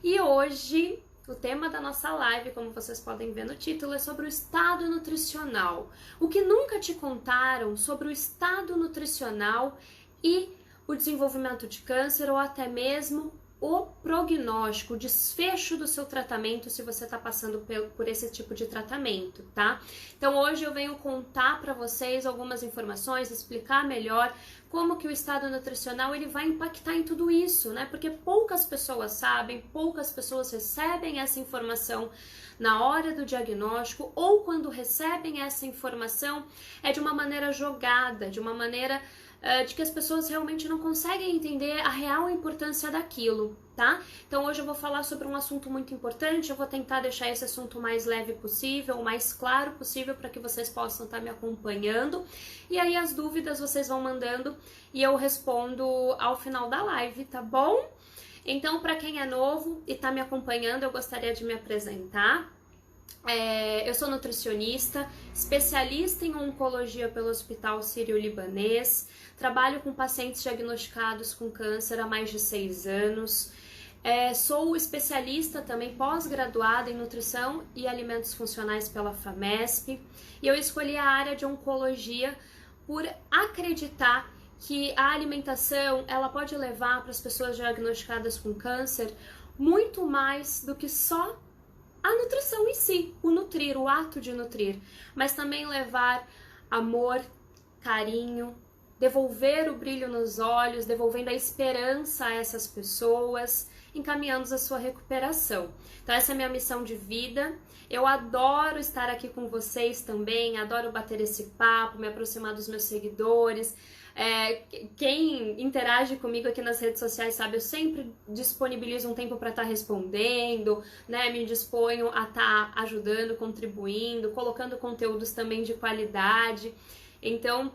E hoje o tema da nossa live, como vocês podem ver no título, é sobre o estado nutricional. O que nunca te contaram sobre o estado nutricional e o desenvolvimento de câncer ou até mesmo o prognóstico, o desfecho do seu tratamento se você está passando por esse tipo de tratamento, tá? Então hoje eu venho contar para vocês algumas informações, explicar melhor como que o estado nutricional ele vai impactar em tudo isso, né? Porque poucas pessoas sabem, poucas pessoas recebem essa informação na hora do diagnóstico, ou quando recebem essa informação é de uma maneira jogada, de uma maneira de que as pessoas realmente não conseguem entender a real importância daquilo, tá? Então hoje eu vou falar sobre um assunto muito importante, eu vou tentar deixar esse assunto o mais leve possível, o mais claro possível para que vocês possam estar me acompanhando, e aí as dúvidas vocês vão mandando e eu respondo ao final da live, tá bom? Então, para quem é novo e está me acompanhando, eu gostaria de me apresentar. Eu sou nutricionista, especialista em oncologia pelo Hospital Sírio-Libanês, trabalho com pacientes diagnosticados com câncer há mais de 6 anos, sou especialista também pós-graduada em nutrição e alimentos funcionais pela FAMESP, e eu escolhi a área de oncologia por acreditar que a alimentação ela pode levar para as pessoas diagnosticadas com câncer muito mais do que só a nutrição em si, o nutrir, o ato de nutrir, mas também levar amor, carinho, devolver o brilho nos olhos, devolvendo a esperança a essas pessoas, encaminhando a sua recuperação. Então essa é a minha missão de vida. Eu adoro estar aqui com vocês também, adoro bater esse papo, me aproximar dos meus seguidores. Quem interage comigo aqui nas redes sociais sabe, eu sempre disponibilizo um tempo para estar respondendo, né? Me disponho a estar ajudando, contribuindo, colocando conteúdos também de qualidade. Então,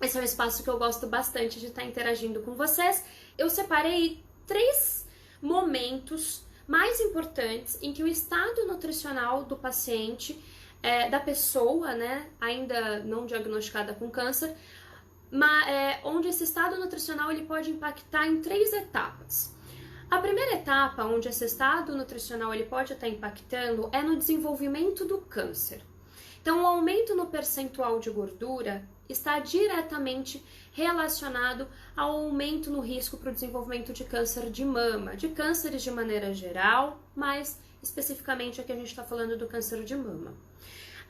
esse é um espaço que eu gosto bastante de estar interagindo com vocês. Eu separei 3 momentos mais importantes em que o estado nutricional do paciente, da pessoa, né, ainda não diagnosticada com câncer, onde esse estado nutricional ele pode impactar em 3 etapas. A primeira etapa onde esse estado nutricional ele pode estar impactando é no desenvolvimento do câncer. Então, o aumento no percentual de gordura está diretamente relacionado ao aumento no risco para o desenvolvimento de câncer de mama, de cânceres de maneira geral, mas especificamente aqui a gente está falando do câncer de mama.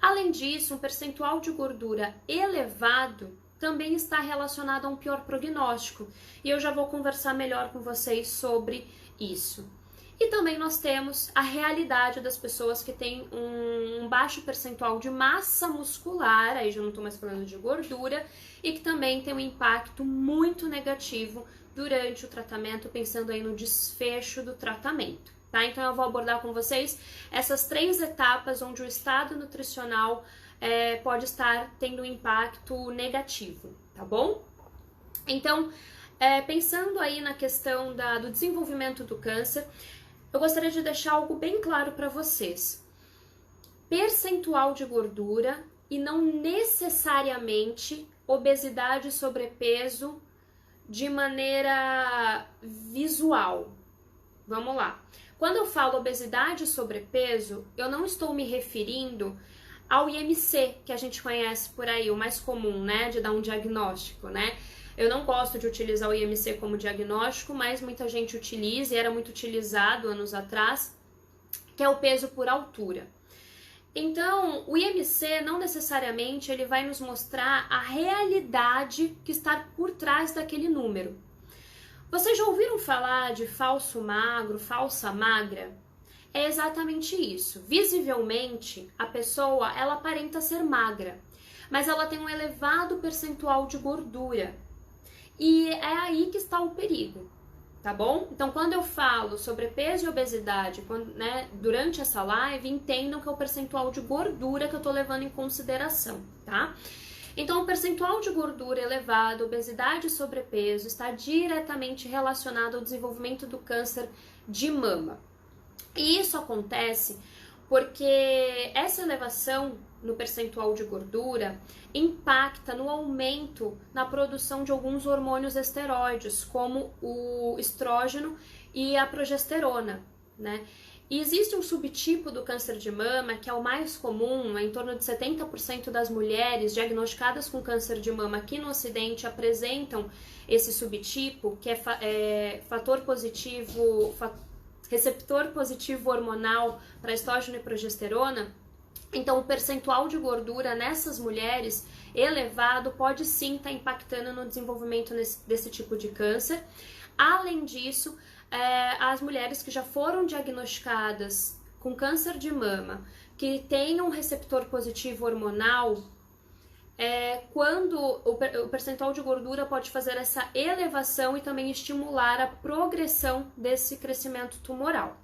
Além disso, um percentual de gordura elevado também está relacionado a um pior prognóstico, e eu já vou conversar melhor com vocês sobre isso. E também nós temos a realidade das pessoas que têm um baixo percentual de massa muscular, aí já não estou mais falando de gordura, e que também tem um impacto muito negativo durante o tratamento, pensando aí no desfecho do tratamento, tá? Então eu vou abordar com vocês essas 3 etapas onde o estado nutricional pode estar tendo um impacto negativo, tá bom? Então, pensando aí na questão do desenvolvimento do câncer, eu gostaria de deixar algo bem claro para vocês. Percentual de gordura e não necessariamente obesidade e sobrepeso de maneira visual. Vamos lá. Quando eu falo obesidade e sobrepeso, eu não estou me referindo ao IMC, que a gente conhece por aí, o mais comum, né, de dar um diagnóstico, né? Eu não gosto de utilizar o IMC como diagnóstico, mas muita gente utiliza, e era muito utilizado anos atrás, que é o peso por altura. Então, o IMC não necessariamente ele vai nos mostrar a realidade que está por trás daquele número. Vocês já ouviram falar de falso magro, falsa magra? É exatamente isso. Visivelmente, a pessoa ela aparenta ser magra, mas ela tem um elevado percentual de gordura. E é aí que está o perigo, tá bom? Então, quando eu falo sobre peso e obesidade, durante essa live, entendam que é o percentual de gordura que eu tô levando em consideração, tá? Então, o percentual de gordura elevado, obesidade e sobrepeso está diretamente relacionado ao desenvolvimento do câncer de mama. E isso acontece porque essa elevação no percentual de gordura impacta no aumento na produção de alguns hormônios esteroides, como o estrógeno e a progesterona, né? E existe um subtipo do câncer de mama que é o mais comum, em torno de 70% das mulheres diagnosticadas com câncer de mama aqui no Ocidente apresentam esse subtipo, que é receptor positivo hormonal para estrógeno e progesterona. Então, o percentual de gordura nessas mulheres elevado pode sim estar impactando no desenvolvimento desse tipo de câncer. Além disso, as mulheres que já foram diagnosticadas com câncer de mama, que têm um receptor positivo hormonal, quando o percentual de gordura pode fazer essa elevação e também estimular a progressão desse crescimento tumoral.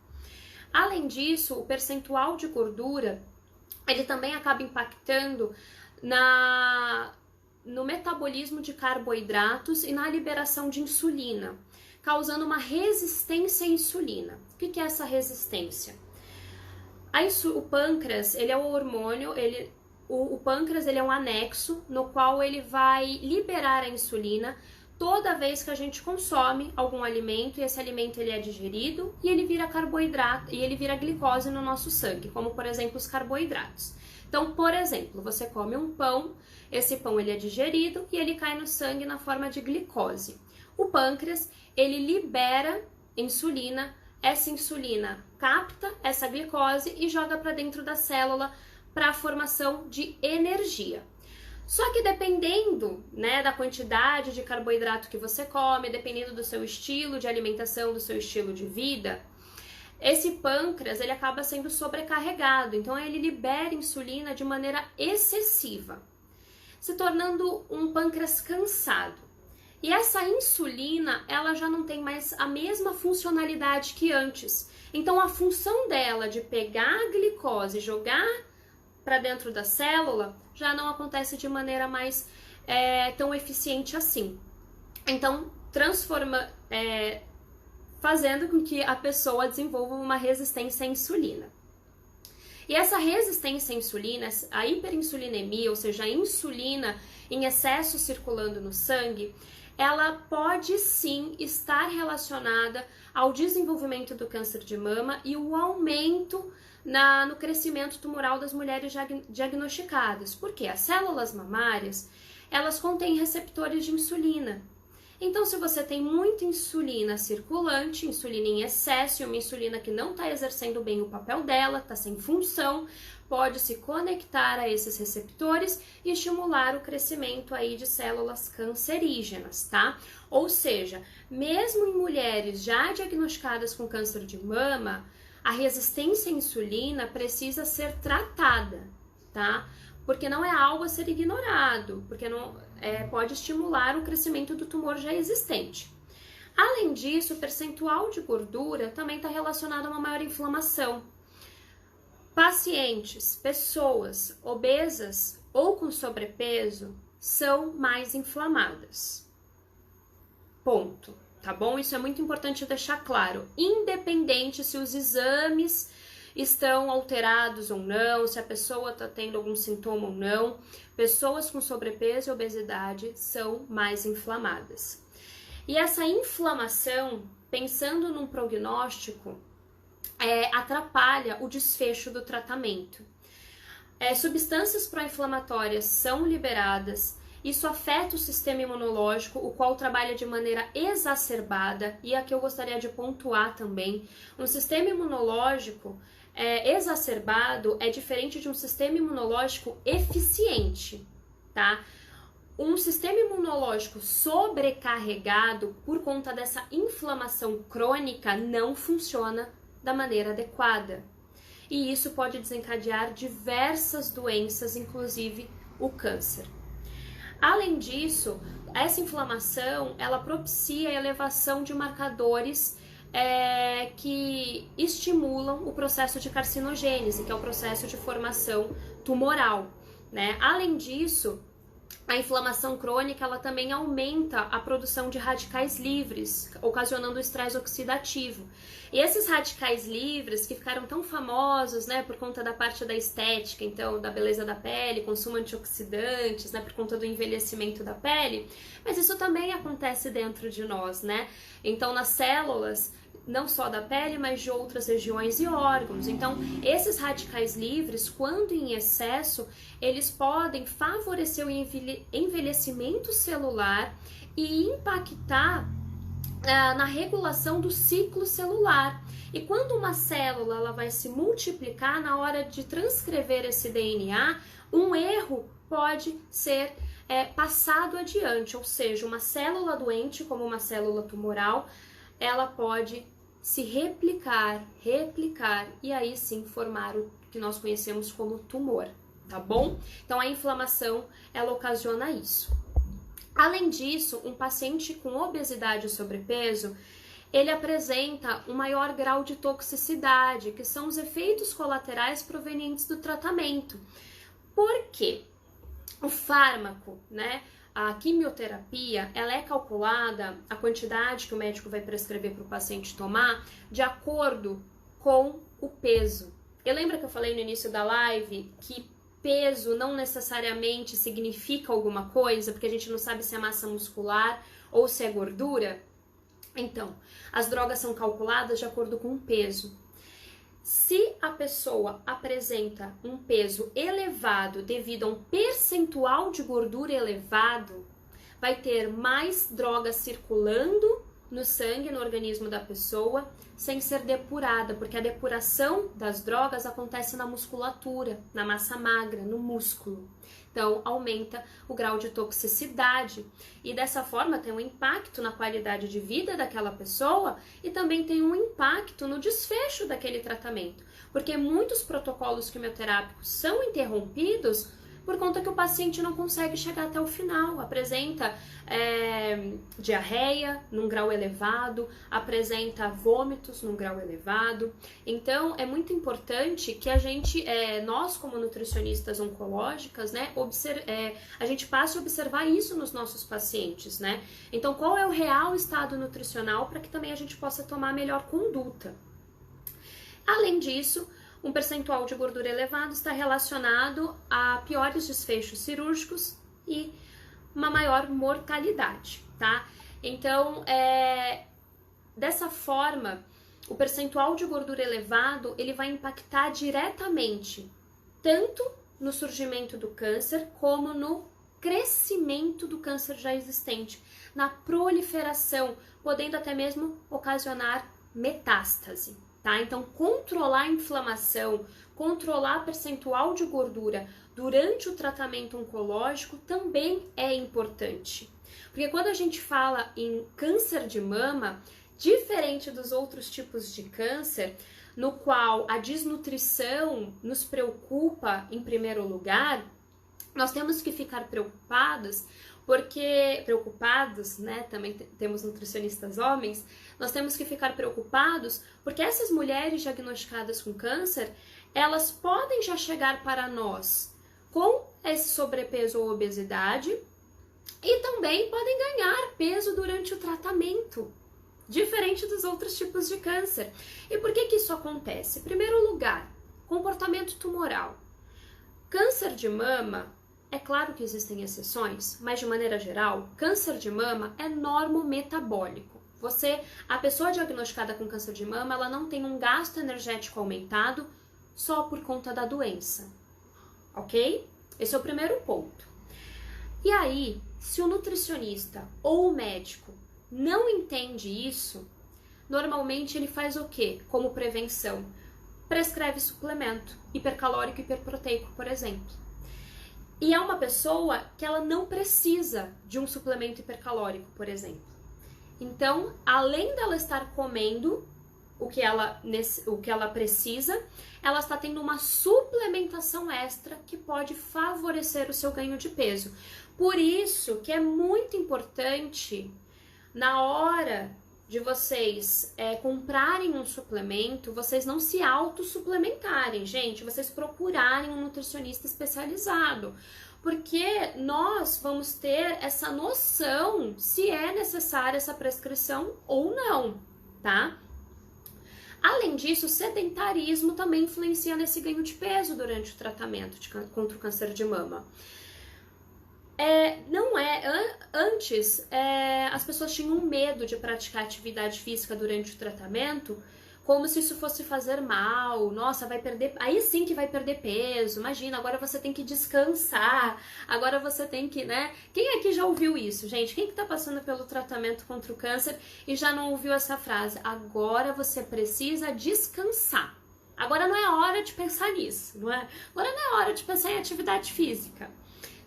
Além disso, o percentual de gordura ele também acaba impactando no metabolismo de carboidratos e na liberação de insulina, causando uma resistência à insulina. O que é essa resistência? O pâncreas, ele é um hormônio, o pâncreas ele é um anexo no qual ele vai liberar a insulina toda vez que a gente consome algum alimento e esse alimento ele é digerido e ele vira carboidrato e ele vira glicose no nosso sangue, como por exemplo os carboidratos. Então, por exemplo, você come um pão, esse pão ele é digerido e ele cai no sangue na forma de glicose. O pâncreas, ele libera insulina, essa insulina capta essa glicose e joga para dentro da célula para a formação de energia. Só que dependendo, né, da quantidade de carboidrato que você come, dependendo do seu estilo de alimentação, do seu estilo de vida, esse pâncreas ele acaba sendo sobrecarregado, então ele libera insulina de maneira excessiva, se tornando um pâncreas cansado. E essa insulina, ela já não tem mais a mesma funcionalidade que antes. Então a função dela de pegar a glicose e jogar para dentro da célula já não acontece de maneira mais tão eficiente assim. Então fazendo com que a pessoa desenvolva uma resistência à insulina. E essa resistência à insulina, a hiperinsulinemia, ou seja, a insulina em excesso circulando no sangue, ela pode sim estar relacionada ao desenvolvimento do câncer de mama e o aumento no crescimento tumoral das mulheres diagnosticadas. Porque as células mamárias, elas contêm receptores de insulina. Então, se você tem muita insulina circulante, insulina em excesso, e uma insulina que não está exercendo bem o papel dela, está sem função, pode se conectar a esses receptores e estimular o crescimento aí de células cancerígenas, tá? Ou seja, mesmo em mulheres já diagnosticadas com câncer de mama, a resistência à insulina precisa ser tratada, tá? Porque não é algo a ser ignorado, porque pode estimular o crescimento do tumor já existente. Além disso, o percentual de gordura também está relacionado a uma maior inflamação. Pacientes, pessoas obesas ou com sobrepeso são mais inflamadas. Ponto, tá bom? Isso é muito importante deixar claro. Independente se os exames estão alterados ou não, se a pessoa está tendo algum sintoma ou não, pessoas com sobrepeso e obesidade são mais inflamadas. E essa inflamação, pensando num prognóstico, atrapalha o desfecho do tratamento. Substâncias pró-inflamatórias são liberadas, isso afeta o sistema imunológico, o qual trabalha de maneira exacerbada, e aqui eu gostaria de pontuar também, um sistema imunológico exacerbado é diferente de um sistema imunológico eficiente, tá? Um sistema imunológico sobrecarregado por conta dessa inflamação crônica não funciona da maneira adequada. E isso pode desencadear diversas doenças, inclusive o câncer. Além disso, essa inflamação, ela propicia a elevação de marcadores que estimulam o processo de carcinogênese, que é o processo de formação tumoral, né? Além disso, a inflamação crônica ela também aumenta a produção de radicais livres, ocasionando o estresse oxidativo. E esses radicais livres que ficaram tão famosos, né, por conta da parte da estética, então da beleza da pele, consumo antioxidantes, né, por conta do envelhecimento da pele, mas isso também acontece dentro de nós, né? Então nas células não só da pele, mas de outras regiões e órgãos. Então, esses radicais livres, quando em excesso, eles podem favorecer o envelhecimento celular e impactar na regulação do ciclo celular. E quando uma célula ela vai se multiplicar, na hora de transcrever esse DNA, um erro pode ser passado adiante, ou seja, uma célula doente, como uma célula tumoral, ela pode se replicar e aí sim formar o que nós conhecemos como tumor, tá bom? Então a inflamação, ela ocasiona isso. Além disso, um paciente com obesidade ou sobrepeso, ele apresenta um maior grau de toxicidade, que são os efeitos colaterais provenientes do tratamento. Por quê? O fármaco, né? A quimioterapia, ela é calculada, a quantidade que o médico vai prescrever para o paciente tomar, de acordo com o peso. Eu lembro que eu falei no início da live que peso não necessariamente significa alguma coisa, porque a gente não sabe se é massa muscular ou se é gordura. Então, as drogas são calculadas de acordo com o peso. Se a pessoa apresenta um peso elevado devido a um percentual de gordura elevado, vai ter mais drogas circulando no sangue, no organismo da pessoa, sem ser depurada, porque a depuração das drogas acontece na musculatura, na massa magra, no músculo. Então, aumenta o grau de toxicidade e dessa forma tem um impacto na qualidade de vida daquela pessoa e também tem um impacto no desfecho daquele tratamento, porque muitos protocolos quimioterápicos são interrompidos por conta que o paciente não consegue chegar até o final, apresenta diarreia num grau elevado, apresenta vômitos num grau elevado. Então, é muito importante que a gente, nós como nutricionistas oncológicas, né, a gente passe a observar isso nos nossos pacientes, né? Então, qual é o real estado nutricional para que também a gente possa tomar a melhor conduta. Além disso, um percentual de gordura elevado está relacionado a piores desfechos cirúrgicos e uma maior mortalidade, tá? Então, dessa forma, o percentual de gordura elevado, ele vai impactar diretamente tanto no surgimento do câncer, como no crescimento do câncer já existente, na proliferação, podendo até mesmo ocasionar metástase. Tá? Então, controlar a inflamação, controlar o percentual de gordura durante o tratamento oncológico também é importante. Porque quando a gente fala em câncer de mama, diferente dos outros tipos de câncer, no qual a desnutrição nos preocupa em primeiro lugar, nós temos que ficar preocupados, né, também temos nutricionistas homens, nós temos que ficar preocupados porque essas mulheres diagnosticadas com câncer, elas podem já chegar para nós com esse sobrepeso ou obesidade e também podem ganhar peso durante o tratamento, diferente dos outros tipos de câncer. E por que isso acontece? Em primeiro lugar, comportamento tumoral. Câncer de mama, é claro que existem exceções, mas de maneira geral, câncer de mama é normometabólico. A pessoa diagnosticada com câncer de mama, ela não tem um gasto energético aumentado só por conta da doença, ok? Esse é o primeiro ponto. E aí, se o nutricionista ou o médico não entende isso, normalmente ele faz o quê? Como prevenção, prescreve suplemento hipercalórico e hiperproteico, por exemplo. E é uma pessoa que ela não precisa de um suplemento hipercalórico, por exemplo. Então, além dela estar comendo o que ela precisa, ela está tendo uma suplementação extra que pode favorecer o seu ganho de peso. Por isso que é muito importante, na hora de vocês comprarem um suplemento, vocês não se autossuplementarem, gente, vocês procurarem um nutricionista especializado, porque nós vamos ter essa noção se é necessária essa prescrição ou não, tá? Além disso, o sedentarismo também influencia nesse ganho de peso durante o tratamento contra o câncer de mama. Não é. Antes, as pessoas tinham medo de praticar atividade física durante o tratamento, como se isso fosse fazer mal. Nossa, vai perder. Aí sim que vai perder peso. Imagina, agora você tem que descansar. Agora você tem que, né? Quem aqui já ouviu isso, gente? Quem que tá passando pelo tratamento contra o câncer e já não ouviu essa frase? Agora você precisa descansar. Agora não é hora de pensar nisso, não é? Agora não é hora de pensar em atividade física.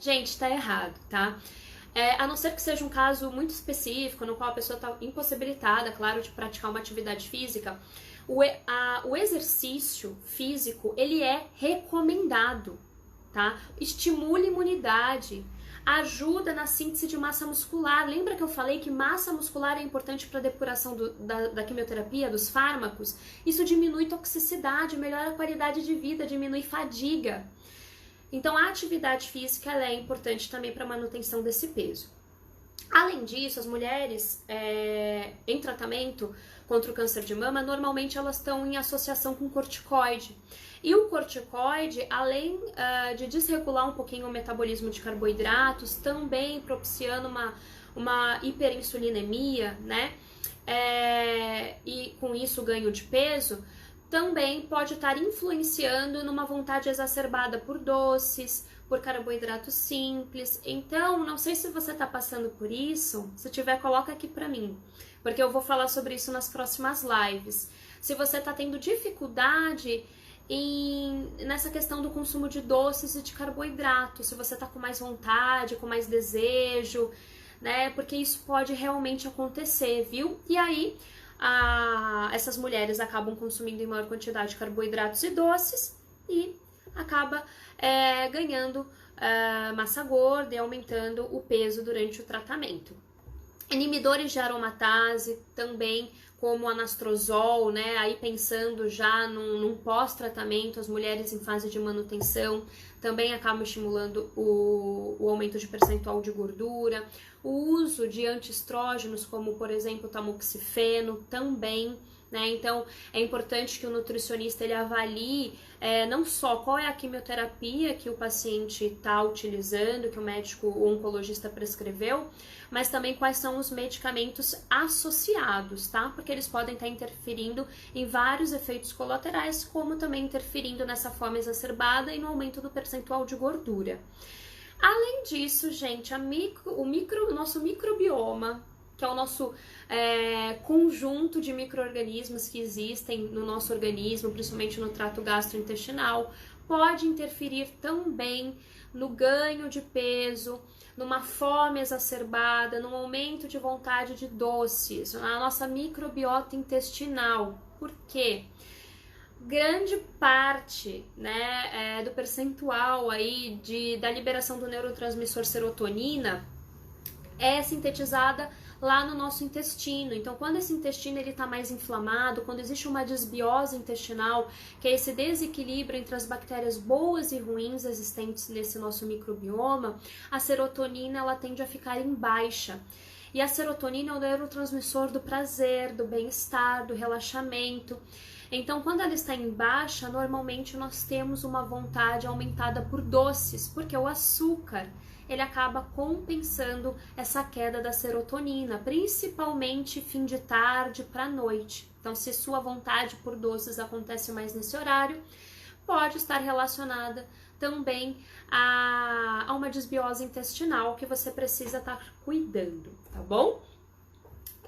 Gente, tá errado, tá? A não ser que seja um caso muito específico, no qual a pessoa tá impossibilitada, claro, de praticar uma atividade física, o exercício físico, ele é recomendado, tá? Estimula a imunidade, ajuda na síntese de massa muscular. Lembra que eu falei que massa muscular é importante para a depuração da quimioterapia, dos fármacos? Isso diminui toxicidade, melhora a qualidade de vida, diminui fadiga. Então, a atividade física ela é importante também para a manutenção desse peso. Além disso, as mulheres em tratamento contra o câncer de mama, normalmente elas estão em associação com corticoide. E o corticoide, além de desregular um pouquinho o metabolismo de carboidratos, também propiciando uma hiperinsulinemia, né? E com isso ganho de peso, também pode estar influenciando numa vontade exacerbada por doces, por carboidratos simples. Então, não sei se você está passando por isso. Se tiver, coloca aqui para mim, porque eu vou falar sobre isso nas próximas lives. Se você está tendo dificuldade nessa questão do consumo de doces e de carboidratos, se você está com mais vontade, com mais desejo, né? Porque isso pode realmente acontecer, viu? E aí, essas mulheres acabam consumindo em maior quantidade de carboidratos e doces e acaba ganhando massa gorda e aumentando o peso durante o tratamento. Inibidores de aromatase também, como o anastrozol, né? Aí pensando já num pós-tratamento, as mulheres em fase de manutenção também acabam estimulando o aumento de percentual de gordura. O uso de antiestrógenos, como por exemplo o tamoxifeno, também, né? Então é importante que o nutricionista ele avalie não só qual é a quimioterapia que o paciente está utilizando, que o médico ou oncologista prescreveu, mas também quais são os medicamentos associados, tá? Porque eles podem estar interferindo em vários efeitos colaterais, como também interferindo nessa fome exacerbada e no aumento do percentual de gordura. Além disso, gente, o nosso microbioma, que é o nosso conjunto de micro-organismos que existem no nosso organismo, principalmente no trato gastrointestinal, pode interferir também no ganho de peso, numa fome exacerbada, num aumento de vontade de doces, na nossa microbiota intestinal. Por quê? Grande parte, né, do percentual aí da liberação do neurotransmissor serotonina é sintetizada lá no nosso intestino. Então, quando esse intestino ele está mais inflamado, quando existe uma desbiose intestinal, que é esse desequilíbrio entre as bactérias boas e ruins existentes nesse nosso microbioma, a serotonina ela tende a ficar em baixa. E a serotonina é o neurotransmissor do prazer, do bem-estar, do relaxamento. Então, quando ela está em baixa, normalmente nós temos uma vontade aumentada por doces, porque o açúcar ele acaba compensando essa queda da serotonina, principalmente fim de tarde para noite. Então, se sua vontade por doces acontece mais nesse horário, pode estar relacionada também a uma desbiose intestinal que você precisa estar cuidando, tá bom?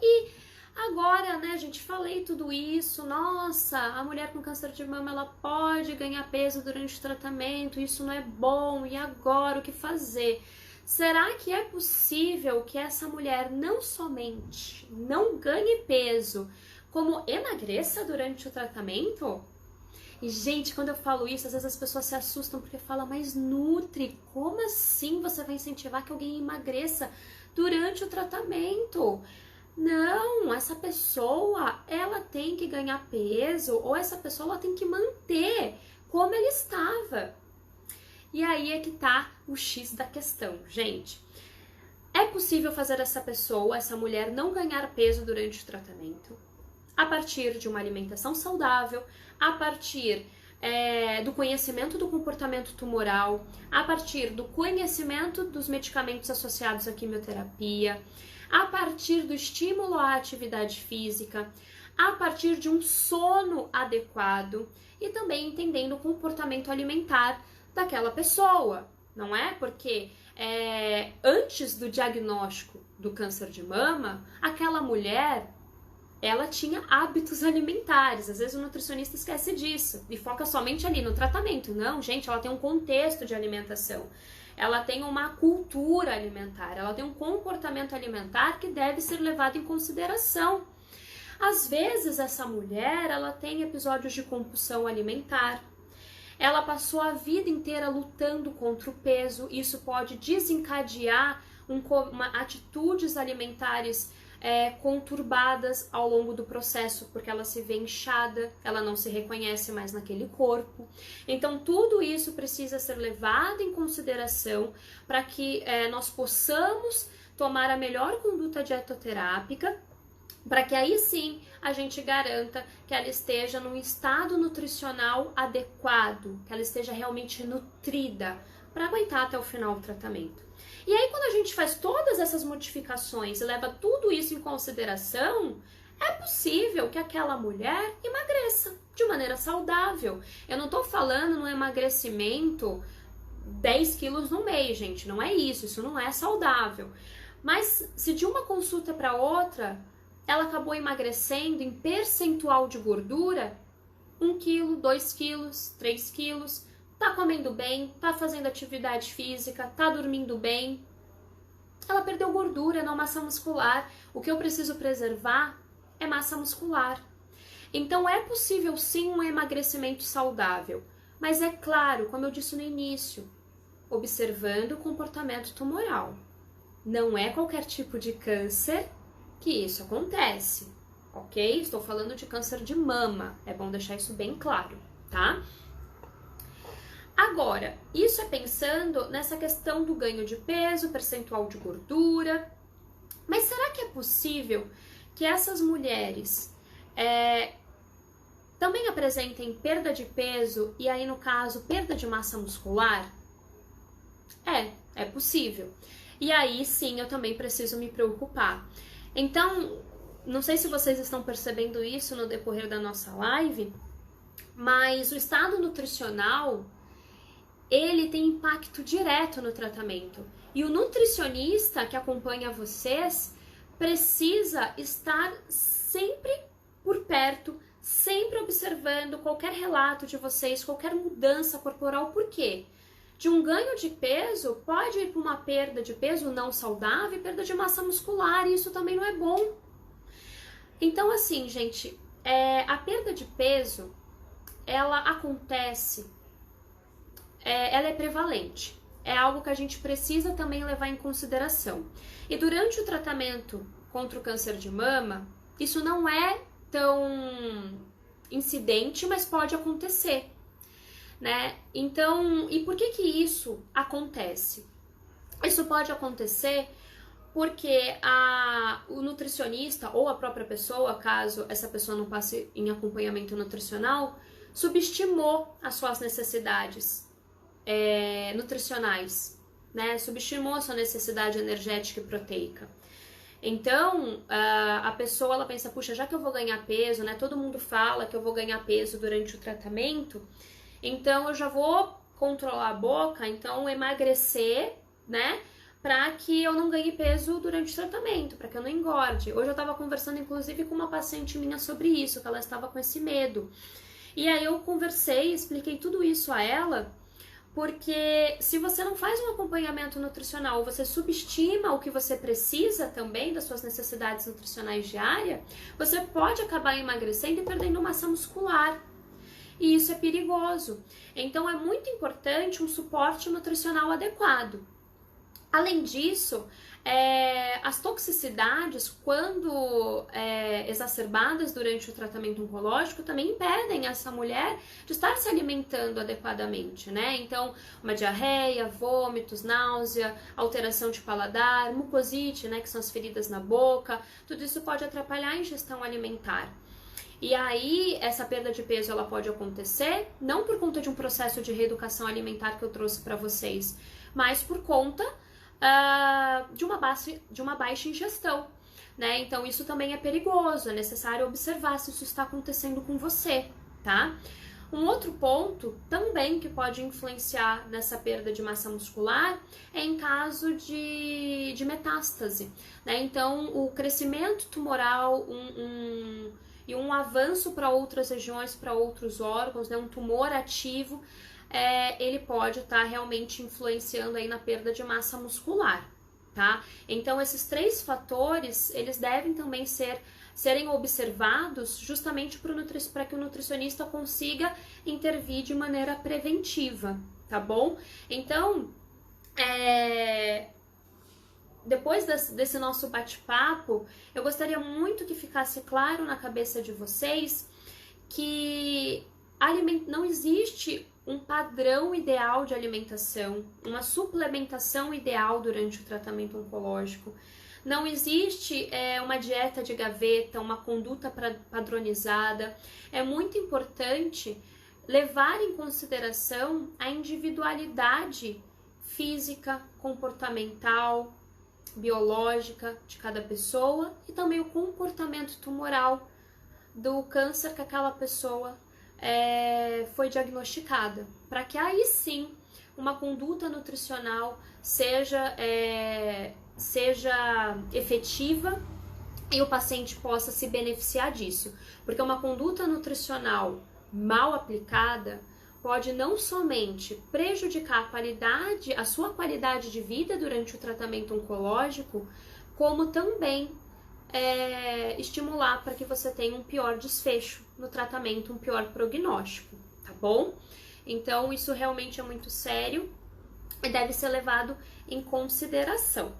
E agora, né, gente, falei tudo isso, nossa, a mulher com câncer de mama, ela pode ganhar peso durante o tratamento, isso não é bom, e agora o que fazer? Será que é possível que essa mulher não somente não ganhe peso, como emagreça durante o tratamento? E, gente, quando eu falo isso, às vezes as pessoas se assustam porque falam, mas Nutri, como assim você vai incentivar que alguém emagreça durante o tratamento? Não, essa pessoa, ela tem que ganhar peso ou essa pessoa ela tem que manter como ela estava. E aí é que tá o X da questão, gente. É possível fazer essa pessoa, essa mulher, não ganhar peso durante o tratamento a partir de uma alimentação saudável, a partir do conhecimento do comportamento tumoral, a partir do conhecimento dos medicamentos associados à quimioterapia, a partir do estímulo à atividade física, a partir de um sono adequado e também entendendo o comportamento alimentar daquela pessoa, não é? Porque antes do diagnóstico do câncer de mama, aquela mulher, ela tinha hábitos alimentares. Às vezes o nutricionista esquece disso e foca somente ali no tratamento. Não, gente, ela tem um contexto de alimentação. Ela tem uma cultura alimentar, ela tem um comportamento alimentar que deve ser levado em consideração. Às vezes essa mulher, ela tem episódios de compulsão alimentar. Ela passou a vida inteira lutando contra o peso. Isso pode desencadear atitudes alimentares conturbadas ao longo do processo, porque ela se vê inchada, ela não se reconhece mais naquele corpo. Então tudo isso precisa ser levado em consideração para que nós possamos tomar a melhor conduta dietoterápica, para que aí sim a gente garanta que ela esteja num estado nutricional adequado, que ela esteja realmente nutrida para aguentar até o final do tratamento. E aí, quando a gente faz todas essas modificações e leva tudo isso em consideração, é possível que aquela mulher emagreça de maneira saudável. Eu não tô falando no emagrecimento 10 quilos no mês, gente, não é isso não é saudável. Mas se de uma consulta para outra, ela acabou emagrecendo em percentual de gordura, 1 quilo, 2 quilos, 3 quilos, tá comendo bem, tá fazendo atividade física, tá dormindo bem, ela perdeu gordura, não massa muscular. O que eu preciso preservar é massa muscular. Então é possível sim um emagrecimento saudável, mas é claro, como eu disse no início, observando o comportamento tumoral. Não é qualquer tipo de câncer que isso acontece, ok? Estou falando de câncer de mama, é bom deixar isso bem claro, tá? Agora, isso é pensando nessa questão do ganho de peso, percentual de gordura, mas será que é possível que essas mulheres também apresentem perda de peso e aí, no caso, perda de massa muscular? É possível. E aí, sim, eu também preciso me preocupar. Então, não sei se vocês estão percebendo isso no decorrer da nossa live, mas o estado nutricional, ele tem impacto direto no tratamento. E o nutricionista que acompanha vocês precisa estar sempre por perto, sempre observando qualquer relato de vocês, qualquer mudança corporal. Por quê? De um ganho de peso pode ir para uma perda de peso não saudável e perda de massa muscular, e isso também não é bom. Então, assim, gente, a perda de peso, ela acontece, ela é prevalente. É algo que a gente precisa também levar em consideração. E durante o tratamento contra o câncer de mama, isso não é tão incidente, mas pode acontecer, né? Então, e por que isso acontece? Isso pode acontecer porque o nutricionista ou a própria pessoa, caso essa pessoa não passe em acompanhamento nutricional, subestimou as suas necessidades nutricionais, né? Subestimou a sua necessidade energética e proteica. Então, a pessoa, ela pensa, puxa, já que eu vou ganhar peso, né? Todo mundo fala que eu vou ganhar peso durante o tratamento, então eu já vou controlar a boca, então emagrecer, né? Para que eu não ganhe peso durante o tratamento, para que eu não engorde. Hoje eu estava conversando, inclusive, com uma paciente minha sobre isso, que ela estava com esse medo. E aí eu conversei, expliquei tudo isso a ela, porque se você não faz um acompanhamento nutricional, você subestima o que você precisa também das suas necessidades nutricionais diárias, você pode acabar emagrecendo e perdendo massa muscular. E isso é perigoso. Então é muito importante um suporte nutricional adequado. Além disso, as toxicidades, quando exacerbadas durante o tratamento oncológico, também impedem essa mulher de estar se alimentando adequadamente, né? Então, uma diarreia, vômitos, náusea, alteração de paladar, mucosite, né, que são as feridas na boca, tudo isso pode atrapalhar a ingestão alimentar. E aí, essa perda de peso ela pode acontecer não por conta de um processo de reeducação alimentar que eu trouxe para vocês, mas por conta de uma baixa ingestão, né? Então, isso também é perigoso, é necessário observar se isso está acontecendo com você, tá? Um outro ponto também que pode influenciar nessa perda de massa muscular é em caso de metástase, né? Então, o crescimento tumoral e um avanço para outras regiões, para outros órgãos, né? Um tumor ativo, ele pode estar realmente influenciando aí na perda de massa muscular, tá? Então, esses 3 fatores, eles devem também serem observados justamente para que o nutricionista consiga intervir de maneira preventiva, tá bom? Então, depois desse nosso bate-papo, eu gostaria muito que ficasse claro na cabeça de vocês que não existe um padrão ideal de alimentação, uma suplementação ideal durante o tratamento oncológico. Não existe uma dieta de gaveta, uma conduta padronizada. É muito importante levar em consideração a individualidade física, comportamental, biológica de cada pessoa e também o comportamento tumoral do câncer que aquela pessoa foi diagnosticada, para que aí sim uma conduta nutricional seja efetiva e o paciente possa se beneficiar disso, porque uma conduta nutricional mal aplicada pode não somente prejudicar a sua qualidade de vida durante o tratamento oncológico, como também estimular para que você tenha um pior desfecho no tratamento, um pior prognóstico, tá bom? Então, isso realmente é muito sério e deve ser levado em consideração.